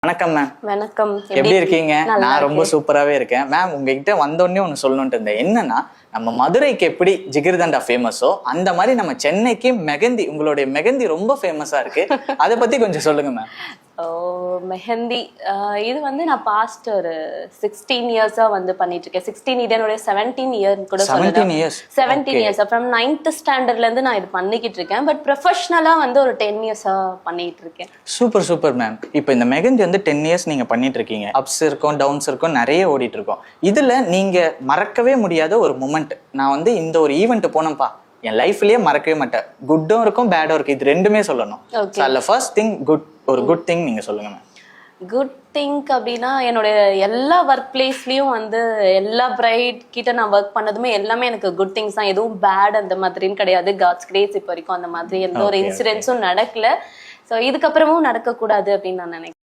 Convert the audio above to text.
வணக்கம் மேம். வணக்கம். எப்படி இருக்கீங்க? நான் ரொம்ப சூப்பராகவே இருக்கேன் மேம். உங்ககிட்ட வந்தோடனே ஒன்று சொல்லணுன்ட்டு இருந்தேன். என்னன்னா, நம்ம மதுரைக்கு எப்படி ஜிகிர்தண்டா ஃபேமஸோ அந்த மாதிரி நம்ம சென்னைக்கு மெஹந்தி, உங்களுடைய மெஹந்தி ரொம்ப ஃபேமஸா இருக்கு. அதை பத்தி கொஞ்சம் சொல்லுங்க மேம். மெஹந்தி இது வந்து நான் பாஸ்ட் ஒரு 16 இயர்ஸா வந்து பண்ணிட்டு இருக்கேன். 16 இதனுடைய 17 இயர் கூட 17 இயர்ஸ் ஃப்ரம் 9th ஸ்டாண்டர்ட்ல இருந்து நான் இது பண்ணிக்கிட்டு இருக்கேன். பட் ப்ரொஃபஷனலா வந்து ஒரு 10 இயர்ஸா பண்ணிட்டு இருக்கேன். Super super ma'am. இப்போ இந்த மெஹந்தி வந்து 10 இயர்ஸ் நீங்க பண்ணிட்டு இருக்கீங்க. அப்ஸ் இருக்கும், டவுன்ஸ் இருக்கும், நிறைய ஓடிட்டு இருக்கும். இதுல நீங்க மறக்கவே முடியாத ஒரு மொமெண்ட், நான் வந்து இந்த ஒரு ஈவெண்ட் போனப்பா என் லைஃப்லயே மறக்கவே மாட்டேன். குட்டும் இருக்கும், பேடும் இருக்கும், இது ரெண்டுமே சொல்லணும். ஃபர்ஸ்ட் திங் குட், ஒரு குட் திங் நீங்க சொல்லுங்க மேம். குட் திங் அப்படின்னா, என்னுடைய எல்லா ஒர்க் பிளேஸ்லயும் வந்து எல்லா பிரைட் கிட்ட நான் ஒர்க் பண்ணதுமே எல்லாமே எனக்கு குட் திங்ஸ் தான். எதுவும் பேட் அந்த மாதிரின்னு கிடையாது. காட்ஸ் கிரேஸ் இப்போ வரைக்கும் அந்த மாதிரி எந்த ஒரு இன்சிடென்ட்ஸும் நடக்கல. ஸோ இதுக்கப்புறமும் நடக்கக்கூடாது அப்படின்னு நான் நினைக்கிறேன்.